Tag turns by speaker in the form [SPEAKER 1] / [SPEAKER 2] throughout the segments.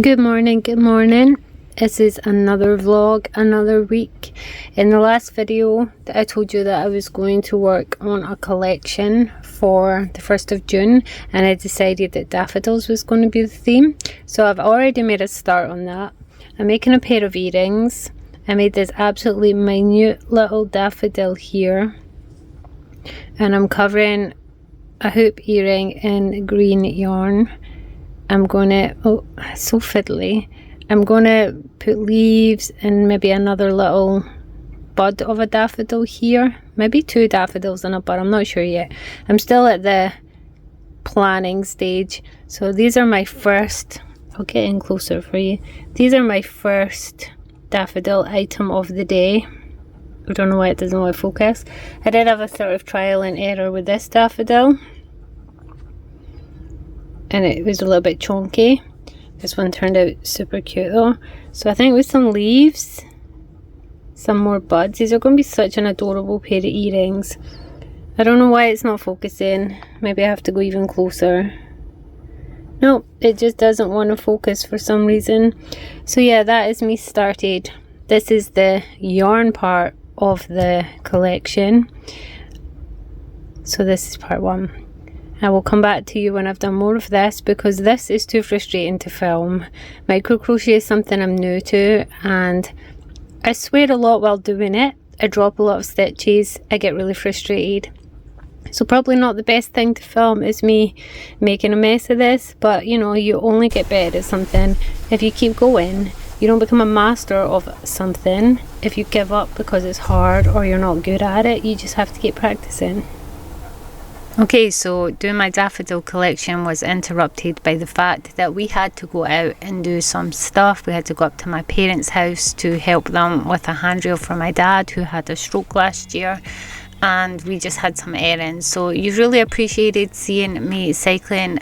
[SPEAKER 1] Good morning, good morning. This is another vlog, another week. In the last video I told you that I was going to work on a collection for the 1st of June, and I decided that daffodils was going to be the theme. So I've already made a start on that. I'm making a pair of earrings. I made this absolutely minute little daffodil here, and I'm covering a hoop earring in green yarn. I'm gonna, oh, so fiddly. I'm gonna put leaves and maybe another little bud of a daffodil here. Maybe 2 daffodils in a bud, I'm not sure yet. I'm still at the planning stage. So these are my first, I'll get in closer for you. These are my first daffodil item of the day. I don't know why it doesn't want to focus. I did have a sort of trial and error with this daffodil, and it was a little bit chunky. This one turned out super cute though. So I think with some leaves, some more buds, these are going to be such an adorable pair of earrings. I don't know why it's not focusing. Maybe I have to go even closer. No, it just doesn't want to focus for some reason. So yeah, that is me started. This is the yarn part of the collection. So this is part 1. I will come back to you when I've done more of this, because this is too frustrating to film. Micro crochet is something I'm new to, and I swear a lot while doing it. I drop a lot of stitches, I get really frustrated. So probably not the best thing to film is me making a mess of this, but you know, you only get better at something if you keep going. You don't become a master of something if you give up because it's hard or you're not good at it. You just have to keep practicing. Okay, so doing my daffodil collection was interrupted by the fact that we had to go out and do some stuff. We had to go up to my parents' house to help them with a handrail for my dad who had a stroke last year, and we just had some errands. So you really appreciated seeing me cycling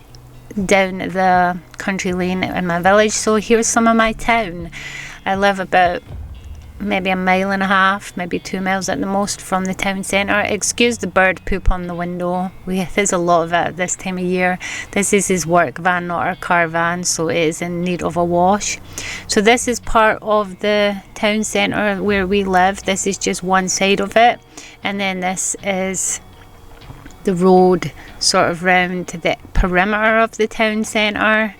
[SPEAKER 1] down the country lane in my village. So here's some of my town. I live about maybe 1.5 miles, maybe 2 miles at the most from the town centre. Excuse the bird poop on the window. There's a lot of it at this time of year. This is his work van, not our car van, so it is in need of a wash. So this is part of the town centre where we live. This is just one side of it, and then this is the road sort of round the perimeter of the town centre.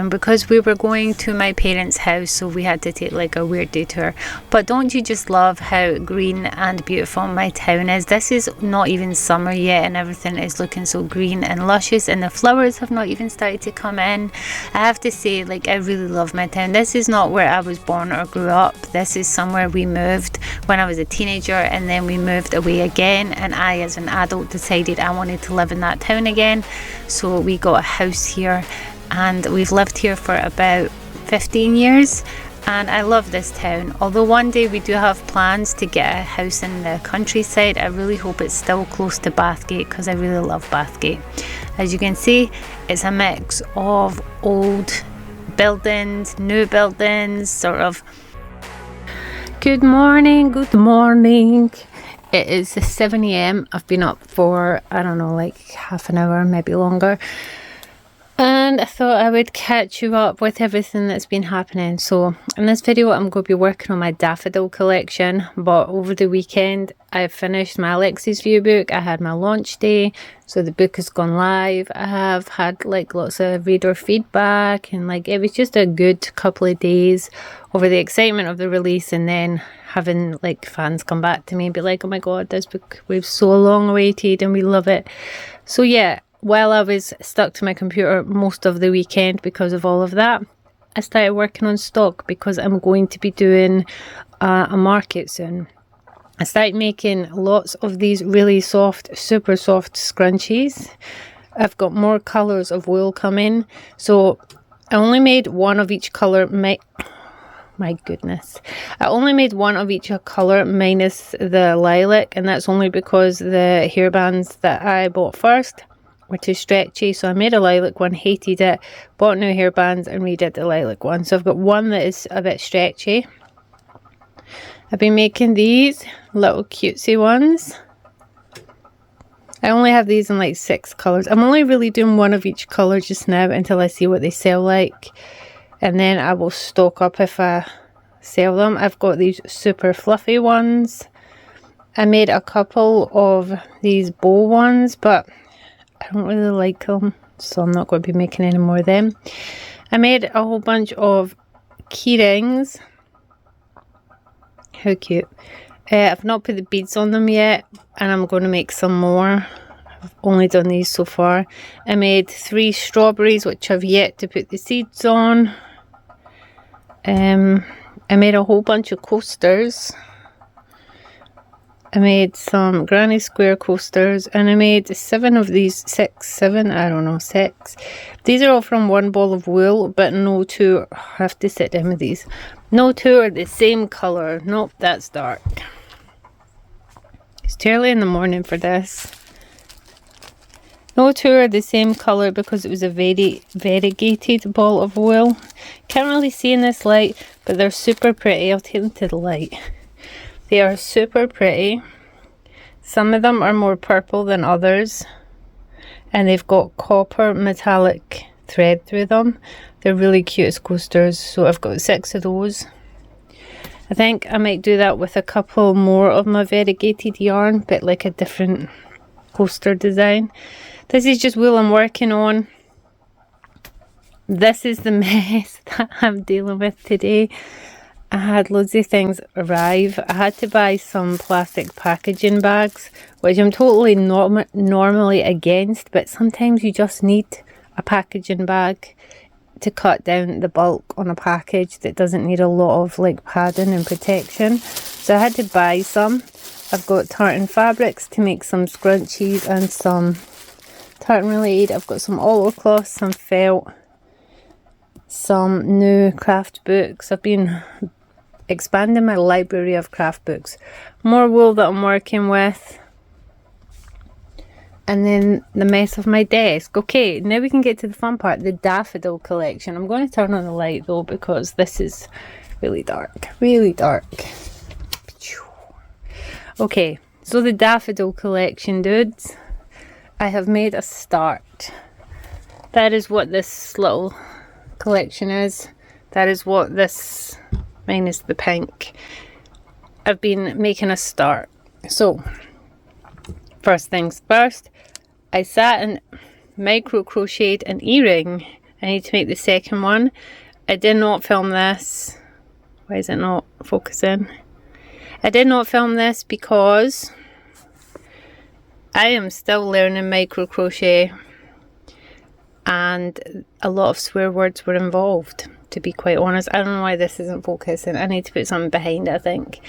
[SPEAKER 1] Because we were going to my parents' house, so we had to take like a weird detour. But don't you just love how green and beautiful my town is? This is not even summer yet and everything is looking so green and luscious, and the flowers have not even started to come in. I have to say, like, I really love my town. This is not where I was born or grew up. This is somewhere we moved when I was a teenager, and then we moved away again, and I as an adult decided I wanted to live in that town again, so we got a house here. And we've lived here for about 15 years, and I love this town. Although one day we do have plans to get a house in the countryside, I really hope it's still close to Bathgate, because I really love Bathgate. As you can see, it's a mix of old buildings, new buildings, sort of. Good morning, good morning. It is 7 AM. I've been up for, I don't know, like half an hour, maybe longer. And I thought I would catch you up with everything that's been happening. So in this video I'm going to be working on my daffodil collection, but over the weekend I finished my Alexis View book. I had my launch day, so the book has gone live. I have had like lots of reader feedback, and like it was just a good couple of days over the excitement of the release, and then having like fans come back to me and be like, oh my god, this book we've so long awaited and we love it. So yeah, while I was stuck to my computer most of the weekend because of all of that, I started working on stock because I'm going to be doing a market soon. I started making lots of these really soft, super soft scrunchies. I've got more colours of wool coming, so I only made one of each colour. My goodness, I only made one of each colour minus the lilac, and that's only because the hairbands that I bought first were too stretchy, so I made a lilac one, hated it, bought new hairbands and redid the lilac one. So I've got one that is a bit stretchy. I've been making these little cutesy ones. I only have these in like 6 colours. I'm only really doing one of each colour just now until I see what they sell like. and then I will stock up if I sell them. I've got these super fluffy ones. I made a couple of these bow ones, but I don't really like them, so I'm not going to be making any more of them. I made a whole bunch of key rings. How cute. I've not put the beads on them yet, and I'm going to make some more. I've only done these so far. I made 3 strawberries, which I've yet to put the seeds on. I made a whole bunch of coasters. I made some granny square coasters, and I made 7 of these, 6. These are all from one ball of wool, but no 2, I have to sit down with these. No 2 are the same colour. Nope, that's dark. It's too early in the morning for this. No 2 are the same colour because it was a variegated ball of wool. Can't really see in this light, but they're super pretty. I'll take them to the light. They are super pretty. Some of them are more purple than others, and they've got copper metallic thread through them. They're really cute as coasters, so I've got 6 of those. I think I might do that with a couple more of my variegated yarn, but like a different coaster design. This is just wool I'm working on. This is the mess that I'm dealing with today. I had loads of things arrive. I had to buy some plastic packaging bags, which I'm totally normally against, but sometimes you just need a packaging bag to cut down the bulk on a package that doesn't need a lot of like padding and protection. So I had to buy some. I've got tartan fabrics to make some scrunchies and some tartan related. I've got some oilcloth, some felt, some new craft books. I've been expanding my library of craft books. More wool that I'm working with. And then the mess of my desk. Okay, now we can get to the fun part, the daffodil collection. I'm going to turn on the light though because this is really dark. Really dark. Okay, so the daffodil collection, dudes. I have made a start. That is what this little collection is. That is what this, minus the pink. I've been making a start. So, first things first, I sat and micro crocheted an earring. I need to make the second one. I did not film this. Why is it not focusing? I did not film this because I am still learning micro crochet, and a lot of swear words were involved, to be quite honest. I don't know why this isn't focusing. I need to put something behind it, I think.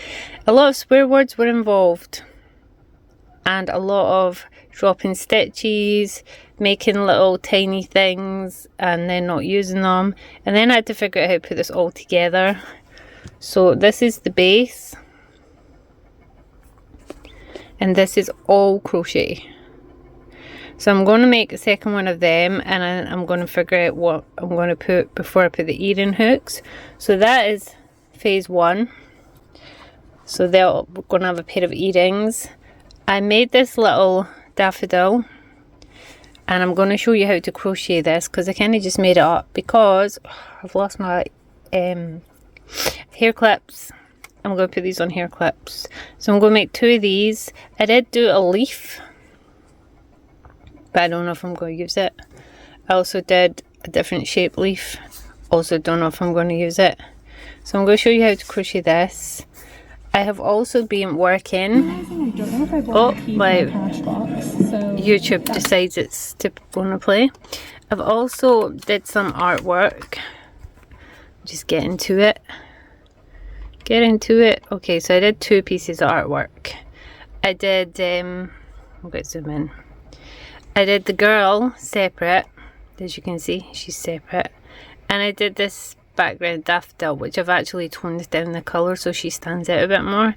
[SPEAKER 1] A lot of swear words were involved, and a lot of dropping stitches, making little tiny things and then not using them, and then I had to figure out how to put this all together. So this is the base, and this is all crochet. So I'm going to make a second one of them, and I'm going to figure out what I'm going to put before I put the earring hooks. So that is phase 1. So we're going to have a pair of earrings. I made this little daffodil, and I'm going to show you how to crochet this because I kind of just made it up because I've lost my hair clips. I'm going to put these on hair clips. So I'm going to make 2 of these. I did do a leaf, but I don't know if I'm going to use it. I also did a different shape leaf. Also don't know if I'm going to use it. So I'm going to show you how to crochet this. I have also been working. Oh, my YouTube decides it's going to play. I've also did some artwork. Just get into it. Get into it. Okay, so I did 2 pieces of artwork. I did, I'm going to zoom in. I did the girl separate. As you can see, she's separate. And I did this background daffodil, which I've actually toned down the colour so she stands out a bit more.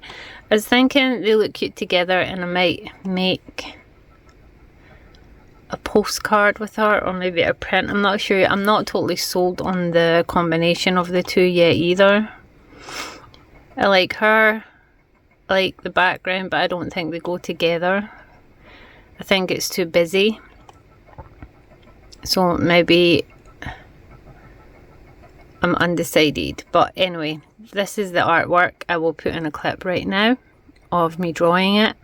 [SPEAKER 1] I was thinking they look cute together, and I might make a postcard with her, or maybe a print. I'm not sure. I'm not totally sold on the combination of the 2 yet either. I like her, I like the background, but I don't think they go together. I think it's too busy. So maybe I'm undecided. But anyway, this is the artwork. I will put in a clip right now of me drawing it.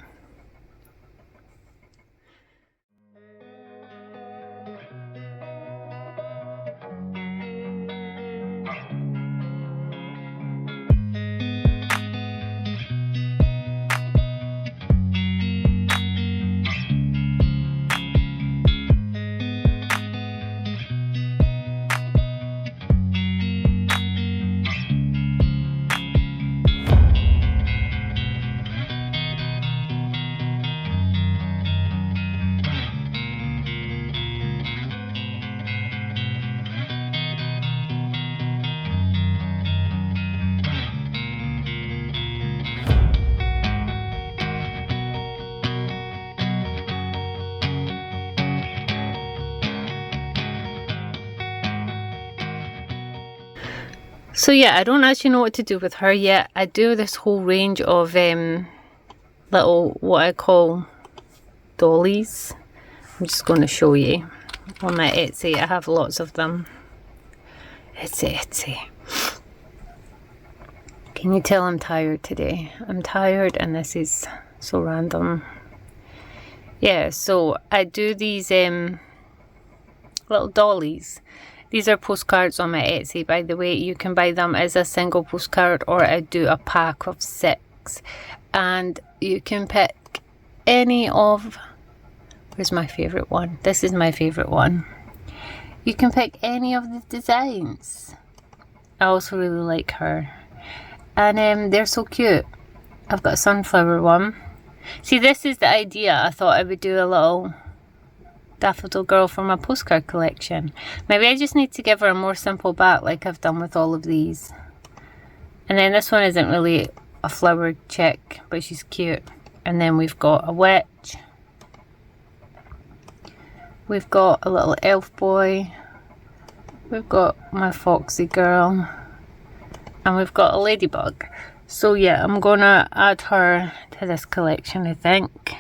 [SPEAKER 1] So yeah, I don't actually know what to do with her yet. I do this whole range of little, what I call dollies. I'm just going to show you. On my Etsy, I have lots of them. Etsy. Can you tell I'm tired today? I'm tired and this is so random. Yeah, so I do these little dollies. These are postcards on my Etsy, by the way. You can buy them as a single postcard, or I do a pack of 6. And you can pick any of... Where's my favourite one? This is my favourite one. You can pick any of the designs. I also really like her. And they're so cute. I've got a sunflower one. See, this is the idea. I thought I would do a little daffodil girl for my postcard collection. Maybe I just need to give her a more simple back like I've done with all of these. And then this one isn't really a flowered chick, but she's cute. And then we've got a witch. We've got a little elf boy. We've got my foxy girl. And we've got a ladybug. So yeah, I'm gonna add her to this collection, I think.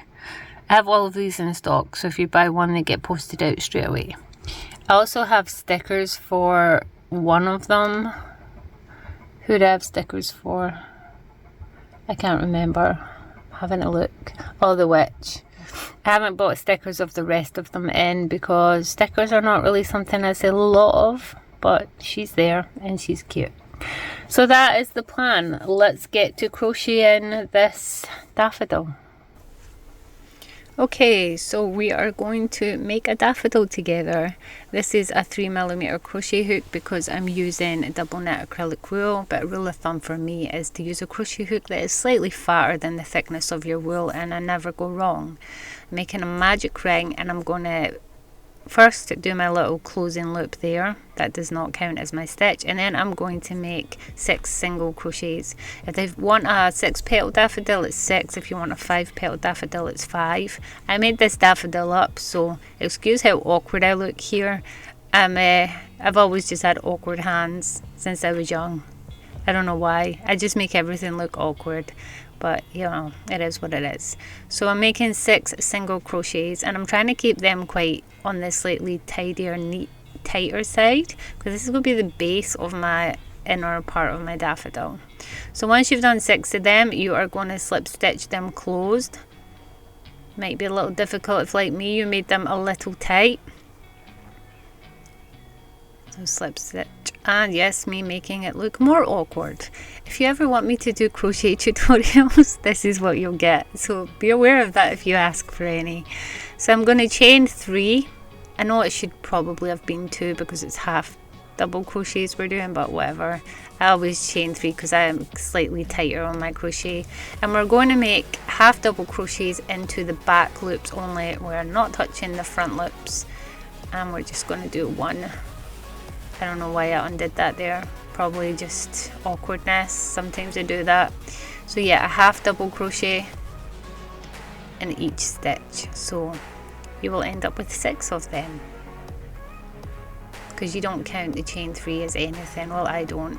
[SPEAKER 1] I have all of these in stock, so if you buy one, they get posted out straight away. I also have stickers for one of them. Who do I have stickers for? I can't remember. I'm having a look. Oh, the witch. I haven't bought stickers of the rest of them in because stickers are not really something I sell a lot of, but she's there and she's cute. So that is the plan. Let's get to crocheting this daffodil. Okay, so we are going to make a daffodil together. This is a 3mm crochet hook because I'm using double knit acrylic wool, but a rule of thumb for me is to use a crochet hook that is slightly fatter than the thickness of your wool, and I never go wrong. I'm making a magic ring, and I'm going to first do my little closing loop there. That does not count as my stitch, and then I'm going to make 6 single crochets. If you want a 6 petal daffodil, it's 6. If you want a 5 petal daffodil, it's 5. I made this daffodil up, so excuse how awkward I look here. I've always just had awkward hands since I was young. I don't know why. I just make everything look awkward, but you know, it is what it is. So I'm making 6 single crochets, and I'm trying to keep them quite on the slightly tidier, tighter side, because this is going to be the base of my inner part of my daffodil. So once you've done 6 of them, you are going to slip stitch them closed. Might be a little difficult if, like me, you made them a little tight. So slip stitch, and yes, me making it look more awkward. If you ever want me to do crochet tutorials, this is what you'll get, so be aware of that if you ask for any. So I'm going to chain 3. I know it should probably have been 2 because it's half double crochets we're doing, but whatever. I always chain 3 because I am slightly tighter on my crochet. And we're going to make half double crochets into the back loops only. We're not touching the front loops, and we're just going to do 1. I don't know why I undid that there. Probably just awkwardness. Sometimes I do that. So yeah, a half double crochet in each stitch. So you will end up with 6 of them, because you don't count the chain 3 as anything. Well, I don't.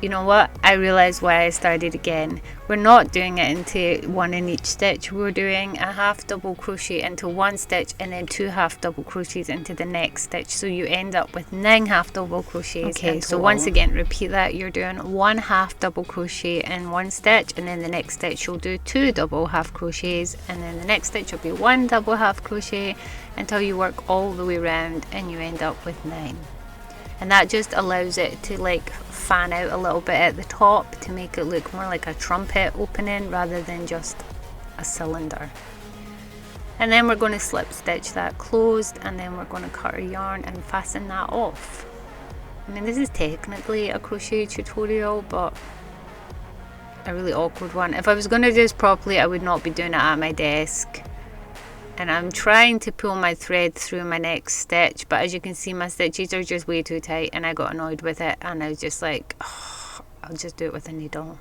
[SPEAKER 1] you know what, I realized why I started again. We're not doing it into one in each stitch. We're doing a half double crochet into one stitch and then 2 half double crochets into the next stitch, so you end up with 9 half double crochets. Okay, so once again, repeat that. You're doing 1 half double crochet in one stitch, and then the next stitch you'll do 2 double half crochets, and then the next stitch will be 1 double half crochet until you work all the way around and you end up with 9. And that just allows it to like fan out a little bit at the top to make it look more like a trumpet opening rather than just a cylinder. And then we're going to slip stitch that closed, and then we're going to cut our yarn and fasten that off. I mean, this is technically a crochet tutorial, but a really awkward one. If I was going to do this properly, I would not be doing it at my desk. And I'm trying to pull my thread through my next stitch, but as you can see, my stitches are just way too tight, and I got annoyed with it, and I was just like, oh, I'll just do it with a needle.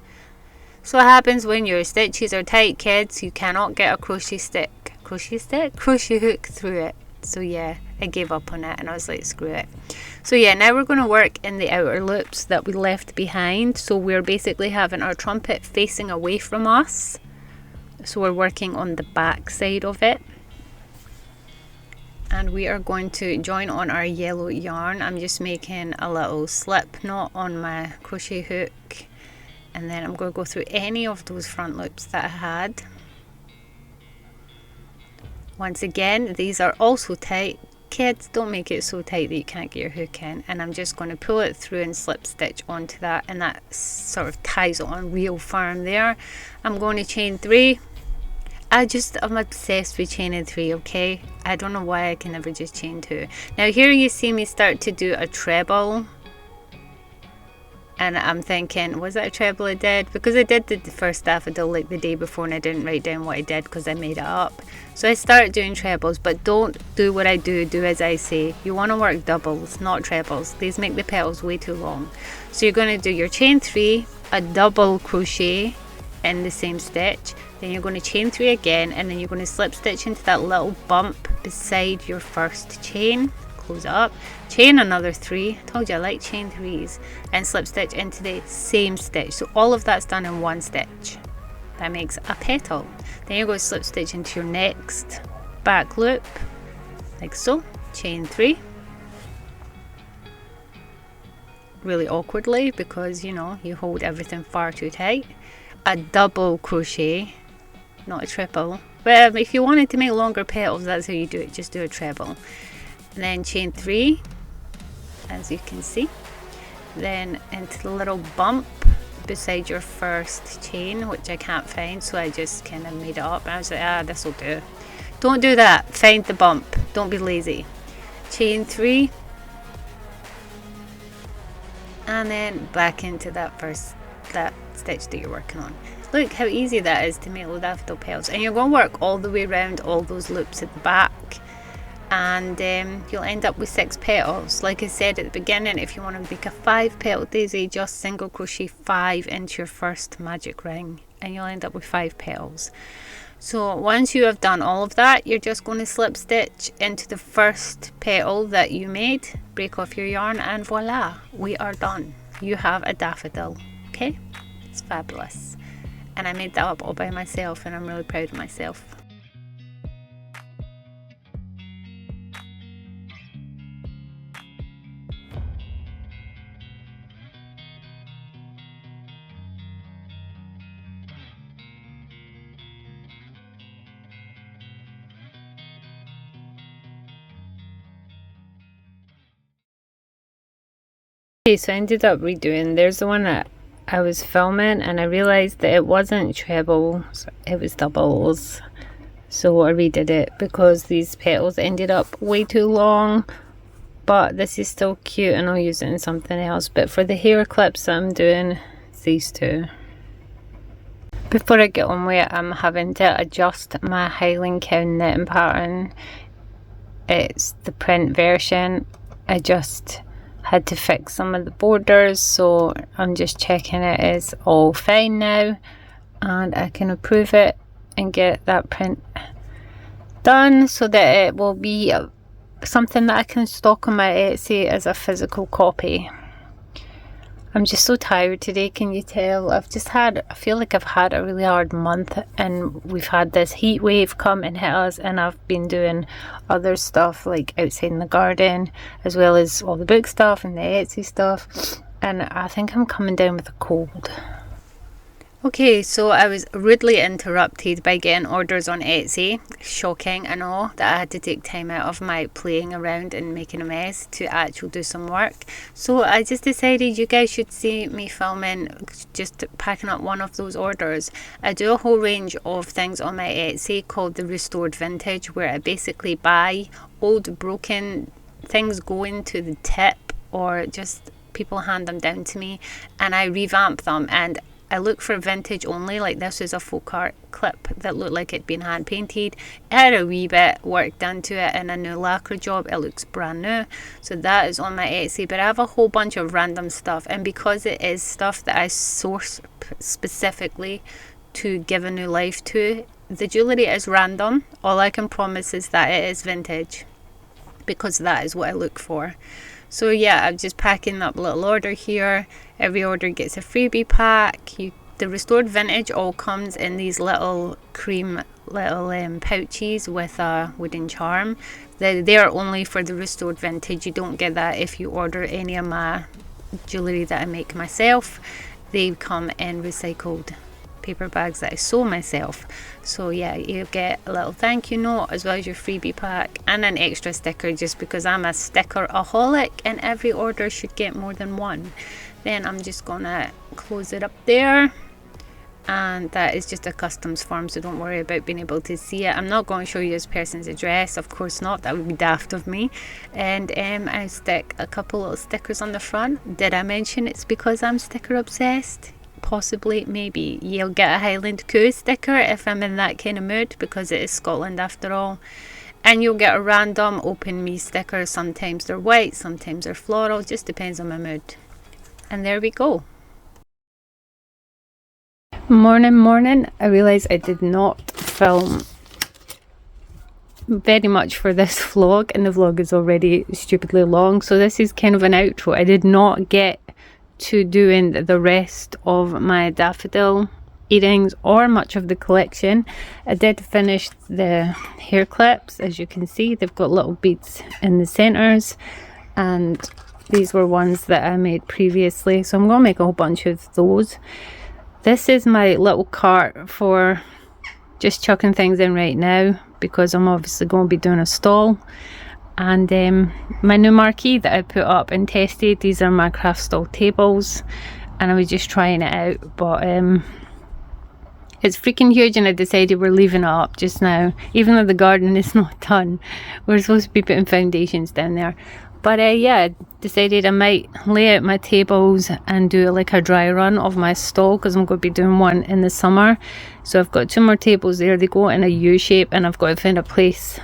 [SPEAKER 1] So what happens when your stitches are tight, kids? You cannot get a crochet hook through it. So yeah, I gave up on it and I was like, screw it. So yeah, now we're going to work in the outer loops that we left behind. So we're basically having our trumpet facing away from us, so we're working on the back side of it. And we are going to join on our yellow yarn. I'm just making a little slip knot on my crochet hook, and then I'm going to go through any of those front loops that I had. Once again, these are also tight. Kids, don't make it so tight that you can't get your hook in. And I'm just going to pull it through and slip stitch onto that, and that sort of ties it on real firm there. I'm going to chain 3. I'm obsessed with chaining 3, okay? I don't know why I can never just chain 2. Now here you see me start to do a treble. And I'm thinking, was that a treble I did? Because I did the first daffodil like the day before, and I didn't write down what I did because I made it up. So I started doing trebles, but don't do what I do, do as I say. You want to work doubles, not trebles. These make the petals way too long. So you're going to do your chain 3, a double crochet in the same stitch, then you're going to chain 3 again, and then you're going to slip stitch into that little bump beside your first chain, close it up, chain another 3, told you I like chain 3s, and slip stitch into the same stitch. So all of that's done in one stitch. That makes a petal. Then you're going to slip stitch into your next back loop like so, chain 3, really awkwardly because you know you hold everything far too tight, a double crochet, not a triple. Well, if you wanted to make longer petals, that's how you do it, just do a treble. And then chain 3, as you can see, then into the little bump beside your first chain, which I can't find, so I just kind of made it up, and I was like, this will do. Don't do that, find the bump, don't be lazy. Chain 3, and then back into that stitch that you're working on. Look how easy that is to make little daffodil petals, and you're going to work all the way around all those loops at the back, and you'll end up with 6 petals. Like I said at the beginning, if you want to make a 5 petal daisy, just single crochet 5 into your first magic ring and you'll end up with 5 petals. So once you have done all of that, you're just going to slip stitch into the first petal that you made, break off your yarn, and voila, we are done. You have a daffodil. Okay, it's fabulous, and I made that up all by myself, and I'm really proud of myself. Okay, so I ended up redoing. There's the one that I was filming, and I realized that it wasn't trebles, it was doubles. So I redid it because these petals ended up way too long, but this is still cute and I'll use it in something else. But for the hair clips I'm doing these 2. Before I get on with it, I'm having to adjust my Highland Cow knitting pattern. It's the print version. I just had to fix some of the borders, so I'm just checking it is all fine now, and I can approve it and get that print done so that it will be something that I can stock on my Etsy as a physical copy. I'm just so tired today, can you tell? I feel like I've had a really hard month, and we've had this heat wave come and hit us, and I've been doing other stuff like outside in the garden, as well as all the book stuff and the Etsy stuff, and I think I'm coming down with a cold. Okay, so I was rudely interrupted by getting orders on Etsy. Shocking, I know, that I had to take time out of my playing around and making a mess to actually do some work. So I just decided you guys should see me filming, just packing up one of those orders. I do a whole range of things on my Etsy called the Restored Vintage, where I basically buy old broken things going to the tip, or just people hand them down to me and I revamp them, and I look for vintage only. Like this was a folk art clip that looked like it'd been hand painted. It had a wee bit work done to it and a new lacquer job. It looks brand new. So that is on my Etsy. But I have a whole bunch of random stuff, and because it is stuff that I source specifically to give a new life to, the jewellery is random. All I can promise is that it is vintage, because that is what I look for. So yeah, I'm just packing up a little order here. Every order gets a freebie pack. The Restored Vintage all comes in these little cream pouches with a wooden charm. They are only for the Restored Vintage. You don't get that if you order any of my jewellery that I make myself. They come in recycled paper bags that I sew myself. So yeah, you get a little thank you note as well as your freebie pack and an extra sticker, just because I'm a sticker-aholic and every order should get more than one. Then I'm just gonna close it up there, and that is just a customs form, so don't worry about being able to see it. I'm not going to show you this person's address, of course not, that would be daft of me. And I stick a couple little stickers on the front. Did I mention it's because I'm sticker obsessed? Possibly, maybe. You'll get a Highland Coo sticker if I'm in that kind of mood, because it is Scotland after all. And you'll get a random Open Me sticker. Sometimes they're white, sometimes they're floral, just depends on my mood. And there we go. Morning. I realised I did not film very much for this vlog, and the vlog is already stupidly long, so this is kind of an outro. I did not get to doing the rest of my daffodil earrings or much of the collection. I did finish the hair clips. As you can see, they've got little beads in the centers, and these were ones that I made previously, so I'm going to make a whole bunch of those. This is my little cart for just chucking things in right now, because I'm obviously going to be doing a stall. And my new marquee that I put up and tested, these are my craft stall tables, and I was just trying it out, but it's freaking huge, and I decided we're leaving it up just now, even though the garden is not done. We're supposed to be putting foundations down there. But yeah, I decided I might lay out my tables and do like a dry run of my stall, because I'm going to be doing one in the summer. So I've got 2 more tables there. They go in a U shape, and I've got to find a place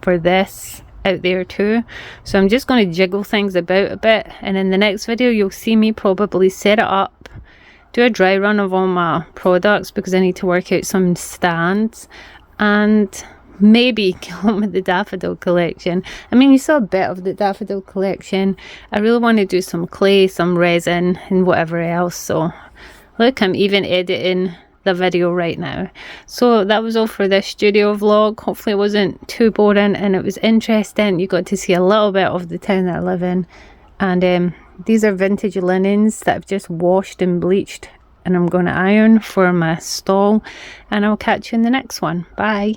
[SPEAKER 1] for this out there too. So I'm just going to jiggle things about a bit, and in the next video you'll see me probably set it up, do a dry run of all my products, because I need to work out some stands, and maybe go on with the daffodil collection. I mean, you saw a bit of the daffodil collection. I really want to do some clay, some resin, and whatever else. So look, I'm even editing the video right now. So that was all for this studio vlog. Hopefully it wasn't too boring and it was interesting. You got to see a little bit of the town that I live in. And these are vintage linens that I've just washed and bleached, and I'm going to iron for my stall, and I'll catch you in the next one. Bye.